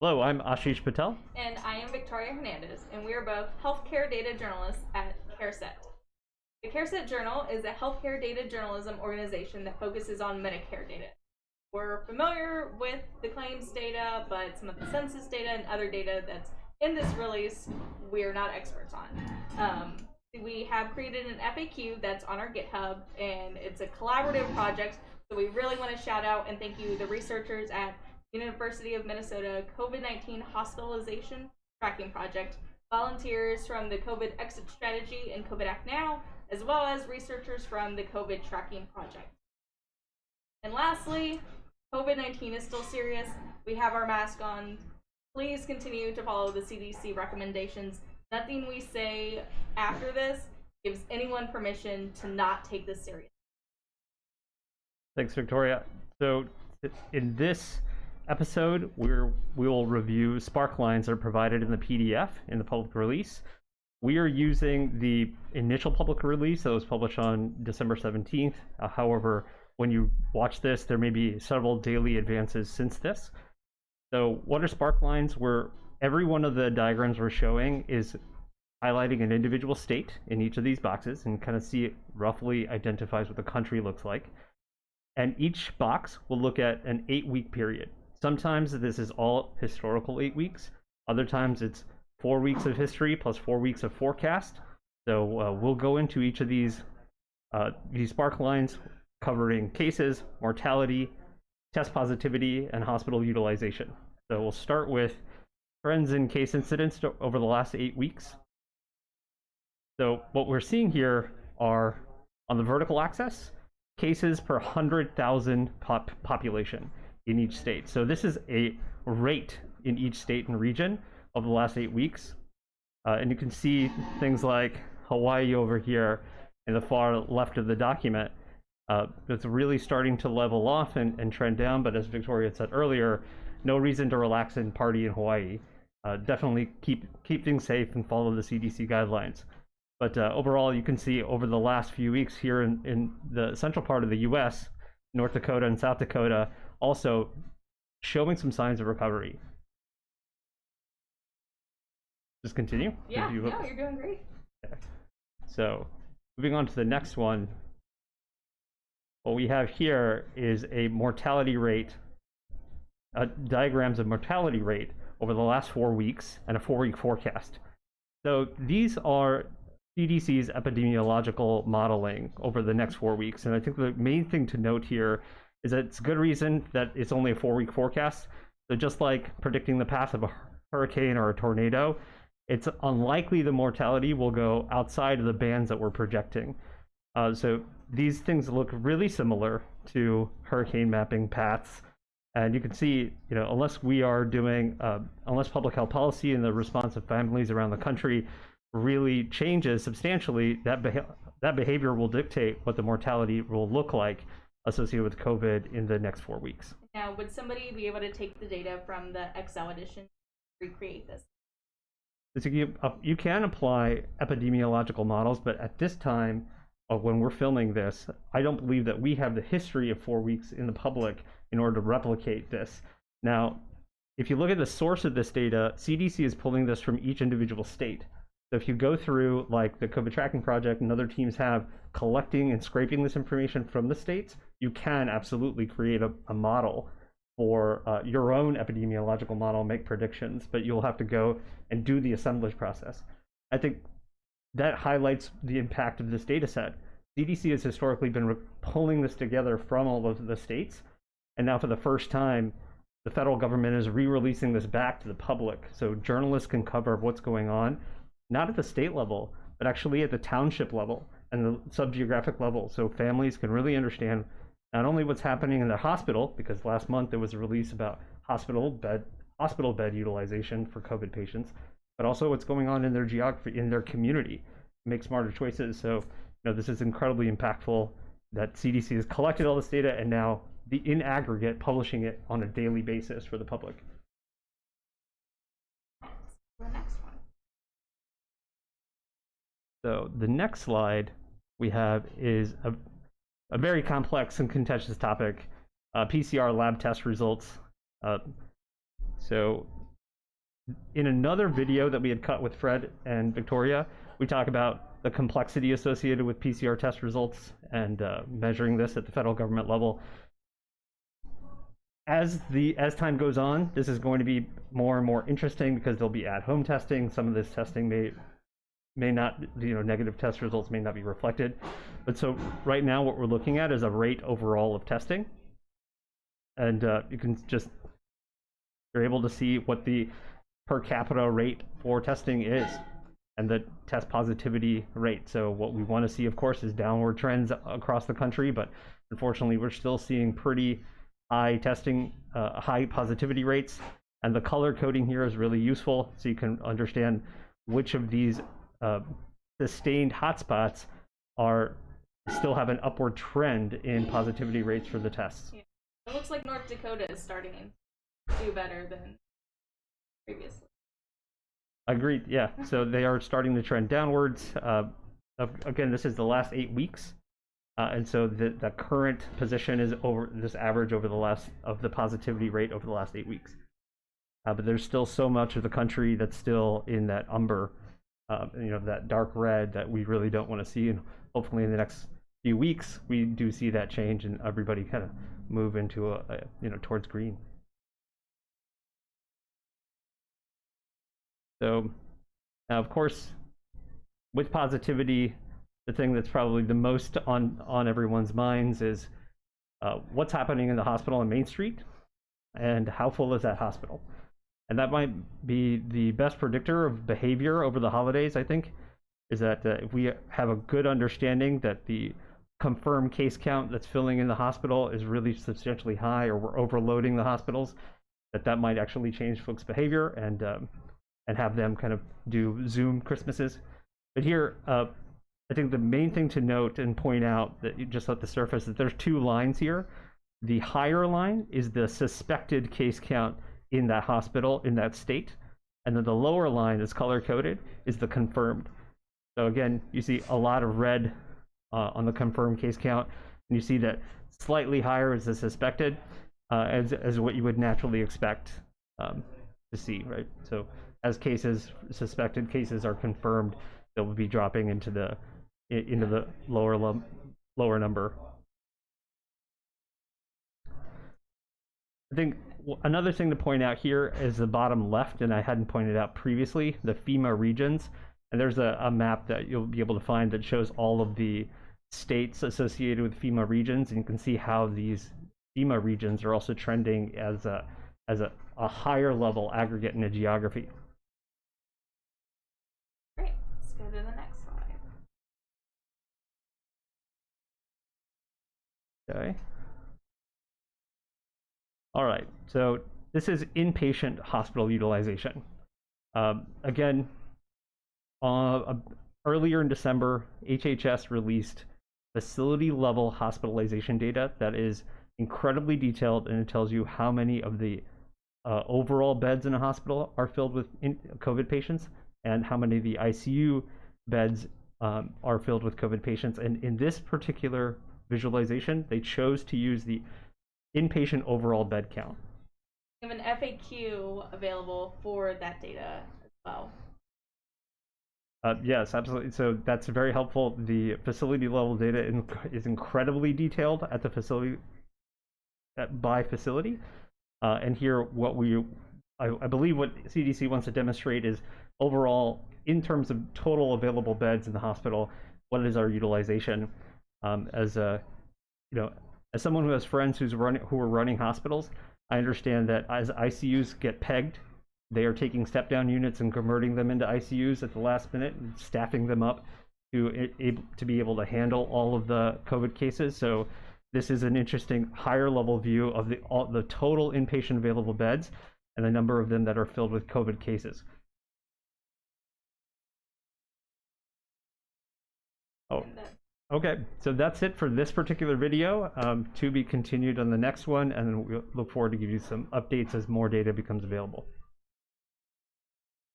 Hello, I'm Ashish Patel. And I am Victoria Hernandez, and we are both healthcare data journalists at CareSet. The CareSet Journal is a healthcare data journalism organization that focuses on Medicare data. We're familiar with the claims data, but some of the census data and other data that's in this release, we're not experts on. We have created an FAQ that's on our GitHub, and it's a collaborative project. So we really want to shout out and thank you, the researchers at University of Minnesota COVID-19 Hospitalization Tracking Project, volunteers from the COVID Exit Strategy and COVID Act Now, as well as researchers from the COVID Tracking Project. And lastly, COVID-19 is still serious. We have our mask on. Please continue to follow the CDC recommendations. Nothing we say after this gives anyone permission to not take this seriously. Thanks, Victoria. So, in this episode, we will review Sparklines that are provided in the PDF in the public release. We are using the initial public release that was published on December 17th. However, when you watch this, there may be several daily advances since this. So, what are Sparklines? Where every one of the diagrams we're showing is highlighting an individual state in each of these boxes, and kind of see it roughly identifies what the country looks like. And each box will look at an 8-week period. Sometimes this is all historical 8 weeks. Other times it's 4 weeks of history plus 4 weeks of forecast. So we'll go into each of these Sparklines covering cases, mortality, test positivity, and hospital utilization. So we'll start with trends in case incidents over the last 8 weeks. So what we're seeing here are, on the vertical axis, cases per 100,000 population in each state. So this is a rate in each state and region of the last 8 weeks. And you can see things like Hawaii over here in the far left of the document. It's really starting to level off and trend down, but as Victoria said earlier, no reason to relax and party in Hawaii. Definitely keep things safe and follow the CDC guidelines. But overall, you can see over the last few weeks here in the central part of the US, North Dakota and South Dakota, also showing some signs of recovery. Just continue? Yeah, no, you're doing great. Okay. So moving on to the next one, what we have here is a mortality rate, diagrams of mortality rate over the last 4 weeks and a 4-week forecast. So these are CDC's epidemiological modeling over the next 4 weeks. And I think the main thing to note here is that it's good reason that it's only a 4-week forecast. So just like predicting the path of a hurricane or a tornado, it's unlikely the mortality will go outside of the bands that we're projecting. So these things look really similar to hurricane mapping paths. And you can see, unless we are doing, unless public health policy and the response of families around the country really changes substantially, that behavior will dictate what the mortality will look like associated with COVID in the next 4 weeks. Now, would somebody be able to take the data from the Excel edition and recreate this? So you can apply epidemiological models, but at this time, when we're filming this, I don't believe that we have the history of 4 weeks in the public in order to replicate this. Now, if you look at the source of this data, CDC is pulling this from each individual state. So if you go through like the COVID tracking project and other teams have collecting and scraping this information from the states, you can absolutely create a model for your own epidemiological model, make predictions, but you'll have to go and do the assemblage process. I think that highlights the impact of this data set. CDC has historically been pulling this together from all of the states, and now for the first time, the federal government is re-releasing this back to the public so journalists can cover what's going on, not at the state level, but actually at the township level and the subgeographic level, so families can really understand not only what's happening in the hospital, because last month there was a release about hospital bed utilization for COVID patients, but also what's going on in their geography, in their community, make smarter choices. So, this is incredibly impactful that CDC has collected all this data and now in aggregate publishing it on a daily basis for the public. The next one. So the next slide we have is a very complex and contentious topic, PCR lab test results. So in another video that we had cut with Fred and Victoria, we talk about the complexity associated with PCR test results and measuring this at the federal government level. As time goes on, this is going to be more and more interesting because there'll be at-home testing. Some of this testing may not, negative test results may not be reflected. But so right now what we're looking at is a rate overall of testing. And you're able to see what the per capita rate for testing is and the test positivity rate. So what we want to see, of course, is downward trends across the country, but unfortunately we're still seeing pretty high high positivity rates. And the color coding here is really useful so you can understand which of these sustained hotspots still have an upward trend in positivity rates for the tests. Yeah. It looks like North Dakota is starting to do better than previously. Agreed, yeah. So they are starting to trend downwards. Again, this is the last 8 weeks. And so the current position is over this average over the positivity rate over the last 8 weeks. But there's still so much of the country that's still in that umber, that dark red that we really don't want to see. And hopefully in the next few weeks, we do see that change and everybody kind of move into towards green. So now, of course, with positivity, the thing that's probably the most on everyone's minds is what's happening in the hospital on Main Street and how full is that hospital. And that might be the best predictor of behavior over the holidays, I think, is that if we have a good understanding that the confirmed case count that's filling in the hospital is really substantially high, or we're overloading the hospitals, that might actually change folks' behavior and have them kind of do Zoom Christmases. But here, I think the main thing to note and point out that you just at the surface that there's 2 lines here. The higher line is the suspected case count in that hospital, in that state. And then the lower line is color-coded, is the confirmed. So again, you see a lot of red on the confirmed case count. And you see that slightly higher is the suspected, as what you would naturally expect to see, right? So as suspected cases are confirmed, they'll be dropping into the lower number. I think another thing to point out here is the bottom left, and I hadn't pointed out previously, the FEMA regions. And there's a map that you'll be able to find that shows all of the states associated with FEMA regions, and you can see how these FEMA regions are also trending as a higher level aggregate in a geography. Great, let's go to the next slide. Okay. All right, so this is inpatient hospital utilization. Again, earlier in December, HHS released facility level hospitalization data that is incredibly detailed, and it tells you how many of the overall beds in a hospital are filled with COVID patients and how many of the ICU beds are filled with COVID patients. And in this particular visualization, they chose to use the inpatient overall bed count. We have an FAQ available for that data as well. Yes, absolutely. So that's very helpful. The facility level data is incredibly detailed at the facility, by facility. And here, I believe what CDC wants to demonstrate is overall, in terms of total available beds in the hospital, what is our utilization? As someone who has friends who are running hospitals, I understand that as ICUs get pegged, they are taking step-down units and converting them into ICUs at the last minute and staffing them up to be able to handle all of the COVID cases. So this is an interesting higher level view of the total inpatient available beds and the number of them that are filled with COVID cases. Oh, okay. So that's it for this particular video. To be continued on the next one, and we'll look forward to give you some updates as more data becomes available.